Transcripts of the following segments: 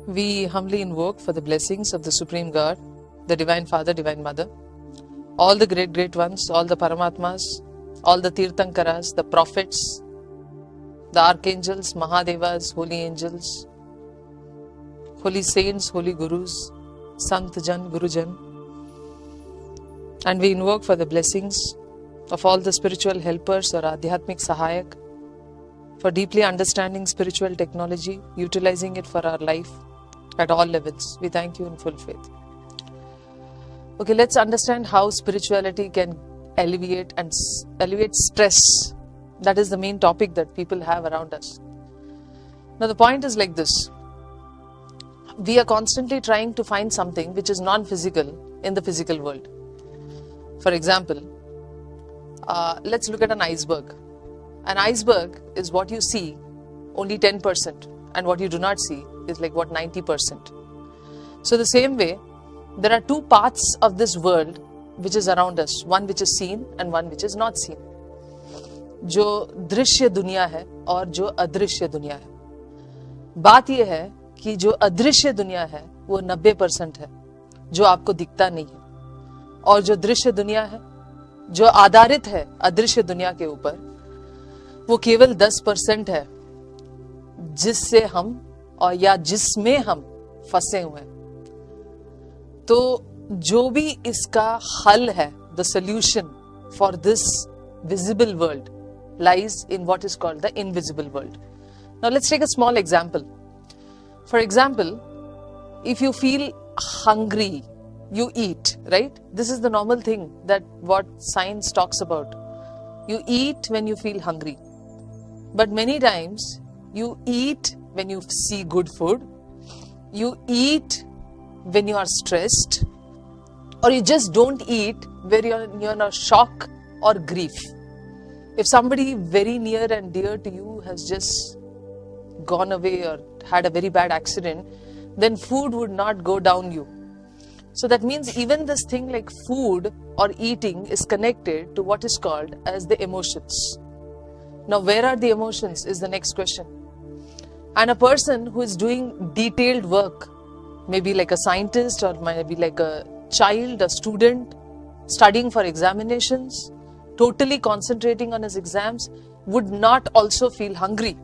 We humbly invoke for the blessings of the Supreme God, the Divine Father, Divine Mother, all the great ones, all the Paramatmas, all the Tirthankaras, the prophets, the archangels, Mahadevas, holy angels, holy saints, holy gurus, Sant Jan, Guru Jan. And we invoke for the blessings of all the spiritual helpers or Adhyatmik Sahayak, for deeply understanding spiritual technology, utilizing it for our life at all levels. We thank you in full faith. Okay, let's understand how spirituality can alleviate stress. That is the main topic that people have around us. Now the point is like this. We are constantly trying to find something which is non-physical in the physical world. For example, let's look at an iceberg. An iceberg is what you see, only 10%, and what you do not see is like what 90%. So the same way, there are two parts of this world which is around us, one which is seen and one which is not seen. जो दृश्य दुनिया है और जो अदृश्य दुनिया है. बात यह है कि जो अदृश्य दुनिया है वो 90% है, जो आपको दिखता नहीं है, और जो दृश्य दुनिया है, जो आधारित है अदृश्य दुनिया के ऊपर, वो केवल 10% है जिससे हम और या जिसमें हम फंसे हुए हैं. तो जो भी इसका हल है, the solution for this visible world lies in what is called the invisible world. Now let's take a small example. For example, if you feel hungry, you eat, right? This is the normal thing that what science talks about. You eat when you feel hungry. But many times you eat when you see good food. You eat when you are stressed, or you just don't eat where you're in a shock or grief. If somebody very near and dear to you has just gone away or had a very bad accident, then food would not go down you. So that means even this thing like food or eating is connected to what is called as the emotions. Now where are the emotions is the next question. And a person who is doing detailed work, maybe like a scientist or maybe like a child, a student, studying for examinations, totally concentrating on his exams, would not also feel hungry.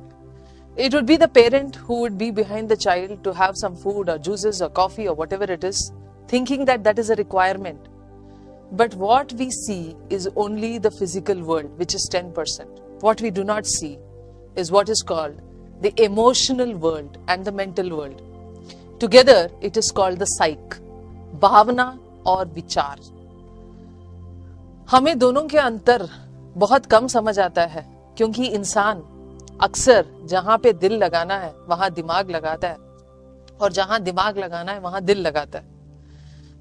It would be the parent who would be behind the child to have some food or juices or coffee or whatever it is, thinking that that is a requirement. But what we see is only the physical world, which is 10%. What we do not see is what is called the emotional world and the mental world. Together, it is called the psyche, भावना और विचार. हमें दोनों के अंतर बहुत कम समझ आता है, क्योंकि इंसान अक्सर जहां पे दिल लगाना है वहां दिमाग लगाता है, और जहां दिमाग लगाना है वहां दिल लगाता है.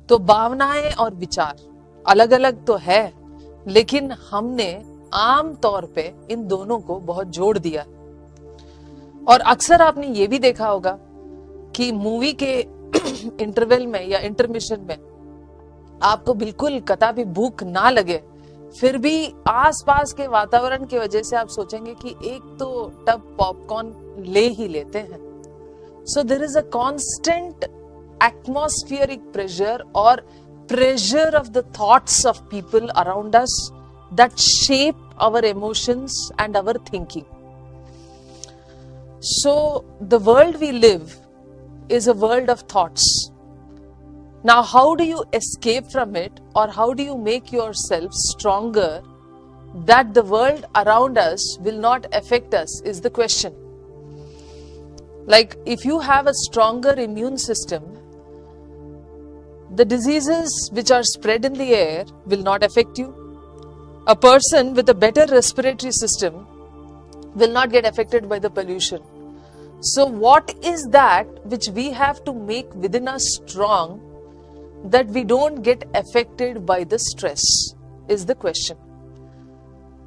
तो भावनाएं और विचार अलग अलग तो है, लेकिन हमने आम तौर पे इन दोनों को बहुत जोड़ दिया. और अक्सर आपने ये भी देखा होगा कि मूवी के इंटरवल में या इंटरमिशन में आपको बिल्कुल कदापि भूख ना लगे, फिर भी आसपास के वातावरण की वजह से आप सोचेंगे कि एक तो टब पॉपकॉर्न ले ही लेते हैं. So there is a constant atmospheric pressure or pressure of the thoughts of people around us that shape our emotions and our thinking. So the world we live is a world of thoughts. Now how do you escape from it, or how do you make yourself stronger that the world around us will not affect us is the question. Like if you have a stronger immune system, the diseases which are spread in the air will not affect you. A person with a better respiratory system will not get affected by the pollution. So what is that which we have to make within us strong that we don't get affected by the stress is the question.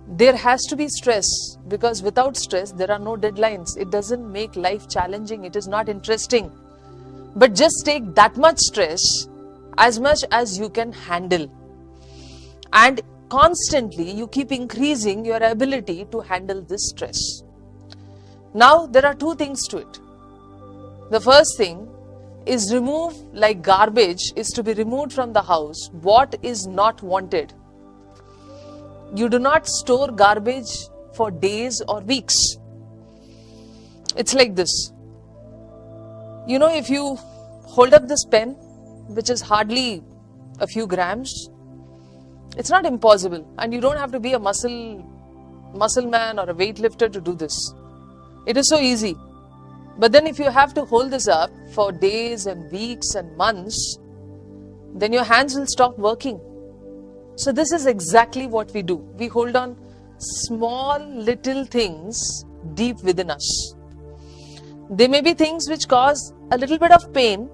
There has to be stress, because without stress there are no deadlines. It doesn't make life challenging. It is not interesting. But just take that much stress, as much as you can handle, and constantly you keep increasing your ability to handle this stress. Now there are two things to it. The first thing is removed like garbage is to be removed from the house. What is not wanted? You do not store garbage for days or weeks. It's like this. You know, if you hold up this pen, which is hardly a few grams, it's not impossible. And you don't have to be a muscle man or a weightlifter to do this. It is so easy. But then if you have to hold this up for days and weeks and months, then your hands will stop working. So this is exactly what we do. We hold on small little things deep within us. They may be things which cause a little bit of pain,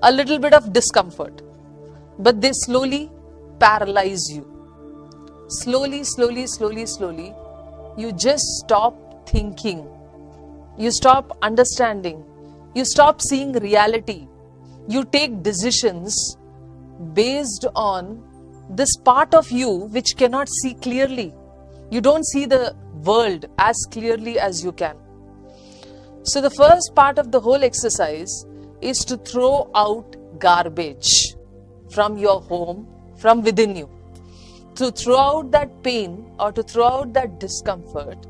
a little bit of discomfort, but they slowly paralyze you. Slowly, you just stop thinking. You stop understanding. You stop seeing reality. You take decisions based on this part of you which cannot see clearly. You don't see the world as clearly as you can. So the first part of the whole exercise is to throw out garbage from your home, from within you. To throw out that pain or to throw out that discomfort,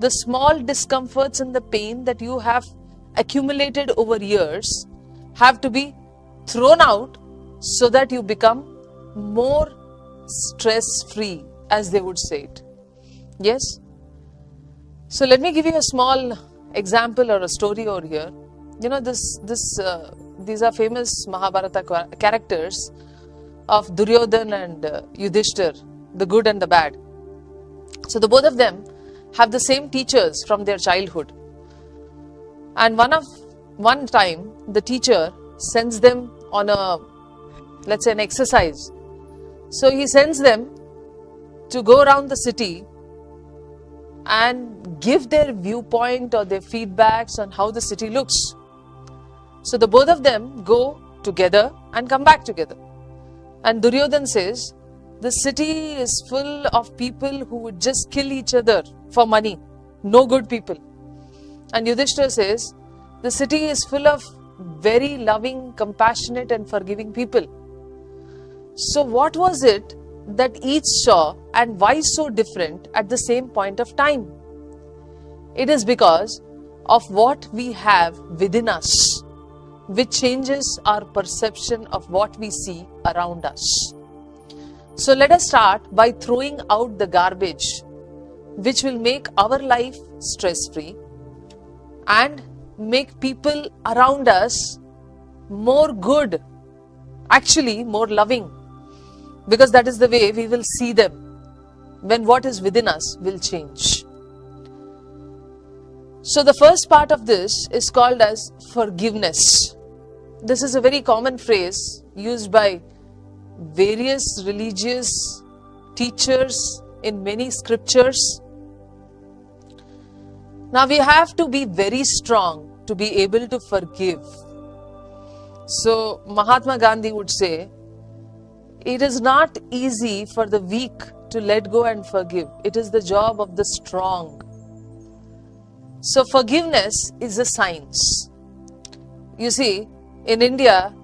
the small discomforts and the pain that you have accumulated over years have to be thrown out so that you become more stress-free, as they would say it. Yes? So let me give you a small example or a story over here. You know, these are famous Mahabharata characters of Duryodhana and Yudhishthir, the good and the bad. So the both of them have the same teachers from their childhood. And one time the teacher sends them on let's say an exercise. So he sends them to go around the city and give their viewpoint or their feedbacks on how the city looks. So the both of them go together and come back together. And Duryodhana says, the city is full of people who would just kill each other for money. No good people. And Yudhishthira says, the city is full of very loving, compassionate and forgiving people. So what was it that each saw and why so different at the same point of time? It is because of what we have within us, which changes our perception of what we see around us. So let us start by throwing out the garbage, which will make our life stress-free and make people around us more good, actually more loving, because that is the way we will see them when what is within us will change. So the first part of this is called as forgiveness. This is a very common phrase used by various religious teachers in many scriptures. Now we have to be very strong to be able to forgive. So Mahatma Gandhi would say, it is not easy for the weak to let go and forgive. It is the job of the strong. So forgiveness is a science. You see, in India,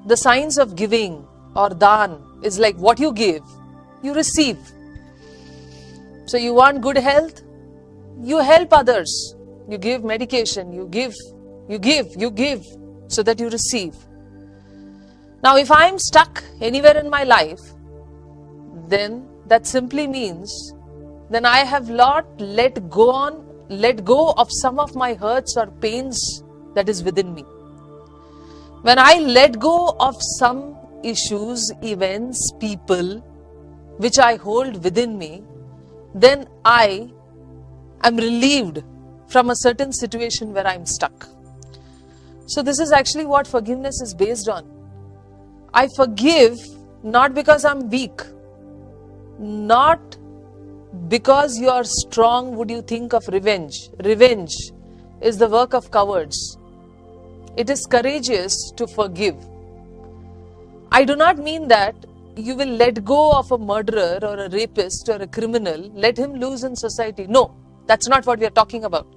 the science of giving or dhan is like what you give, you receive. So you want good health, you help others. You give medication, you give, so that you receive. Now if I am stuck anywhere in my life, then that simply means then I have not let go of some of my hurts or pains that is within me. When I let go of some issues, events, people which I hold within me, then I am relieved from a certain situation where I am stuck. So this is actually what forgiveness is based on. I forgive not because I'm weak, not because you are strong would you think of revenge. Revenge is the work of cowards. It is courageous to forgive. I do not mean that you will let go of a murderer or a rapist or a criminal, let him loose in society. No, that's not what we are talking about.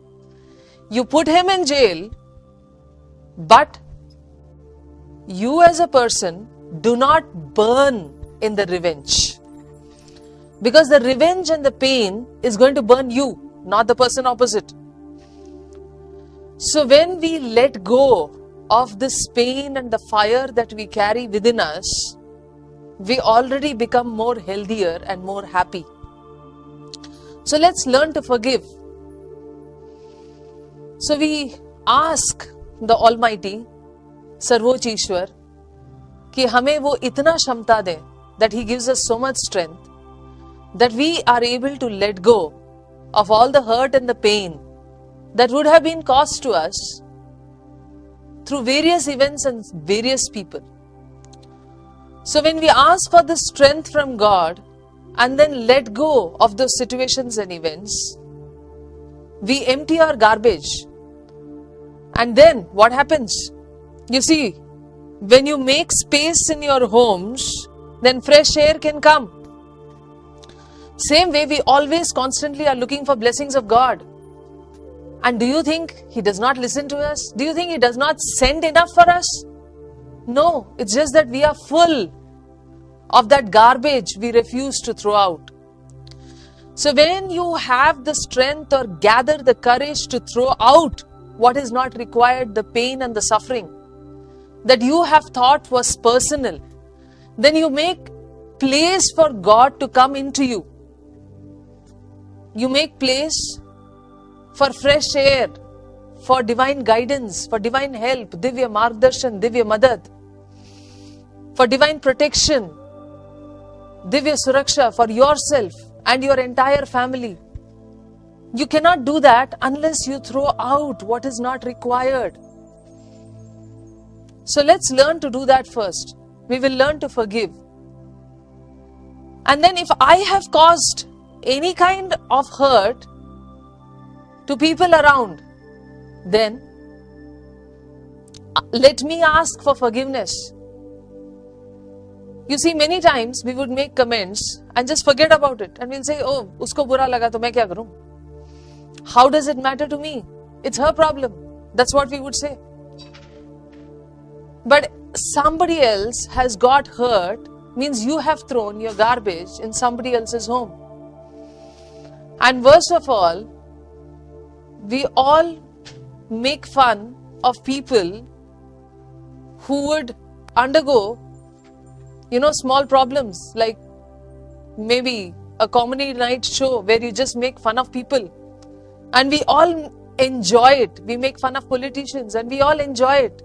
You put him in jail, but you as a person do not burn in the revenge. Because the revenge and the pain is going to burn you, not the person opposite. So when we let go of this pain and the fire that we carry within us, we already become more healthier and more happy. So let's learn to forgive. So we ask the Almighty, Sarvoch Ishwar, कि हमें वो इतना क्षमता दे, that He gives us so much strength, that we are able to let go of all the hurt and the pain that would have been caused to us through various events and various people. So when we ask for the strength from God and then let go of those situations and events, we empty our garbage. And then what happens? You see, when you make space in your homes, then fresh air can come. Same way, we always constantly are looking for blessings of God. And do you think He does not listen to us? Do you think He does not send enough for us? No, it's just that we are full of that garbage we refuse to throw out. So when you have the strength or gather the courage to throw out what is not required, the pain and the suffering that you have thought was personal, then you make place for God to come into you. You make place for fresh air, for divine guidance, for divine help, Divya Margdarshan, Divya Madad, for divine protection, Divya Suraksha for yourself and your entire family. You cannot do that unless you throw out what is not required. So let's learn to do that first. We will learn to forgive. And then if I have caused any kind of hurt to people around, then let me ask for forgiveness. You see, many times we would make comments and just forget about it. And we'll say, oh, usko bura laga to main kya karu? How does it matter to me? It's her problem. That's what we would say. But somebody else has got hurt means you have thrown your garbage in somebody else's home. And worst of all, we all make fun of people who would undergo, small problems like maybe a comedy night show where you just make fun of people. And we all enjoy it. We make fun of politicians and we all enjoy it.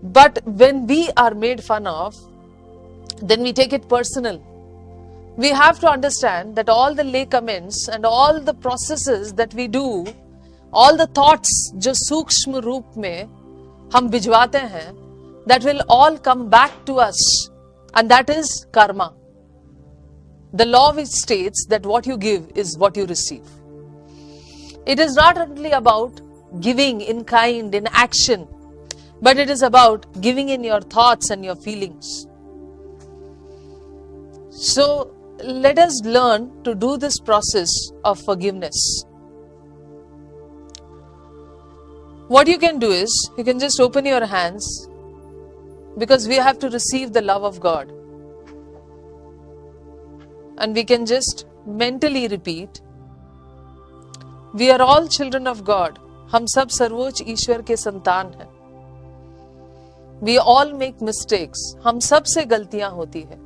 But when we are made fun of, then we take it personal. We have to understand that all the lay comments and all the processes that we do, all the thoughts जो सूक्ष्म रूप में हम भिजवाते हैं, that will all come back to us, and that is karma. The law which states that what you give is what you receive. It is not only about giving in kind, in action, but it is about giving in your thoughts and your feelings. So let us learn to do this process of forgiveness. What you can do is, you can just open your hands, because we have to receive the love of God. And we can just mentally repeat, we are all children of God. हम सब सर्वोच्च ईश्वर के संतान हैं. We all make mistakes. हम सब से गलतियां होती है.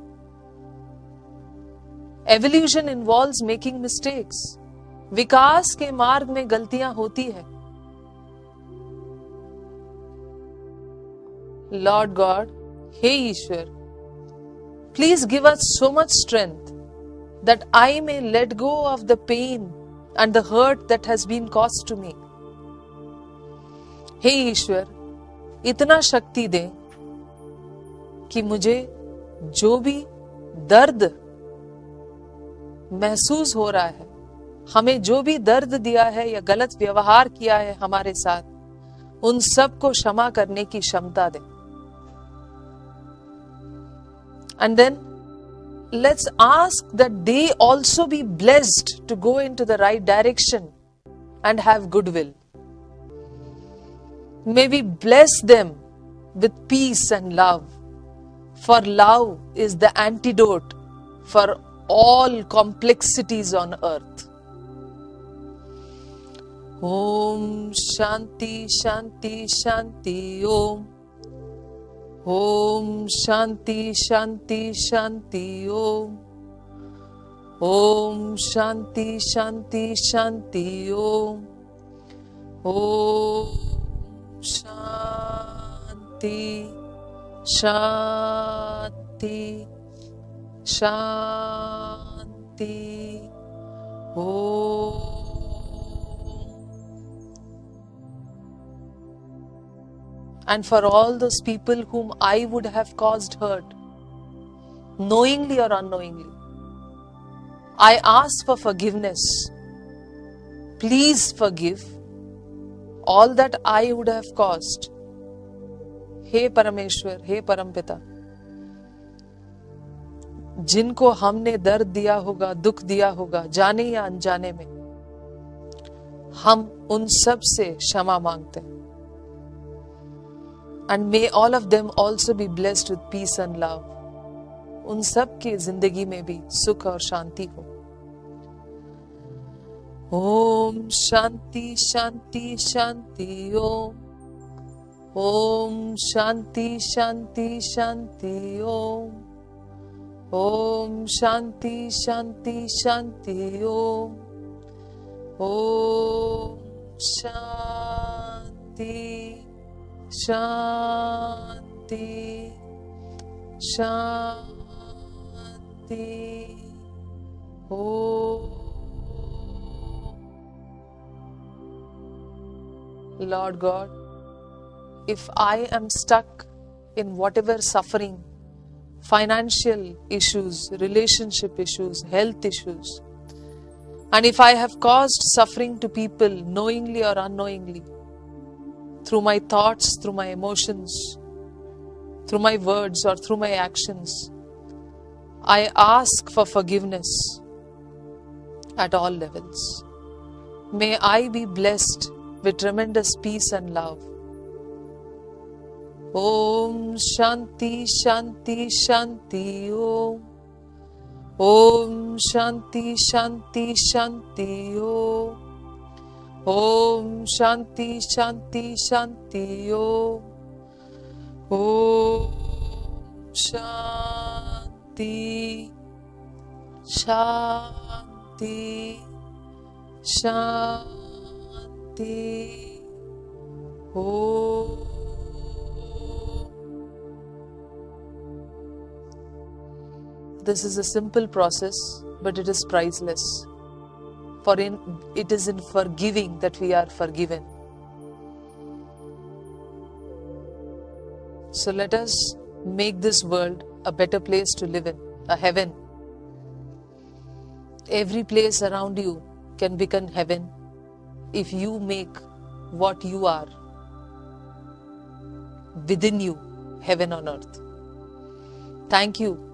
Evolution involves making mistakes. विकास के मार्ग में गलतियां होती है. Lord God, hey Ishwar, please give us so much strength that I may let go of the pain and the hurt that has been caused to me. Hey Ishwar, इतना शक्ति दे कि मुझे जो भी दर्द महसूस हो रहा है, हमें जो भी दर्द दिया है या गलत व्यवहार किया है हमारे साथ, उन सब को क्षमा करने की क्षमता दे. And then let's ask that they also be blessed to go into the right direction and have goodwill. May we bless them with peace and love. For love is the antidote for all complexities on earth. Om Shanti Shanti Shanti Om. Om Shanti Shanti Shanti Om. Om Shanti Shanti Shanti Om. Om Shanti Shanti Shanti Om. And for all those people whom I would have caused hurt, knowingly or unknowingly, I ask for forgiveness. Please forgive all that I would have caused. हे परमेश्वर, हे परमपिता, जिनको हमने दर्द दिया होगा, दुख दिया होगा, जाने या अनजाने में, हम उन सब से क्षमा मांगते हैं. And may all of them also be blessed with peace and love. उन सब के जिंदगी में भी सुख और शांति हो. ओम शांति शांति शांति ओम. ओम शांति शांति शांति ओम. ओम शांति शांति शांति ओम. ओम शांति शांति Shanti Om. Lord God, if I am stuck in whatever suffering, financial issues, relationship issues, health issues, and if I have caused suffering to people knowingly or unknowingly, through my thoughts, through my emotions, through my words or through my actions, I ask for forgiveness at all levels. May I be blessed with tremendous peace and love. Om Shanti Shanti Shanti Om. Om Shanti Shanti Shanti Om. Om Shanti Shanti Shanti Om. Om Shanti Shanti Shanti Om. This is a simple process, but it is priceless. For it is in forgiving that we are forgiven. So let us make this world a better place to live in, a heaven. Every place around you can become heaven if you make what you are within you heaven on earth. Thank you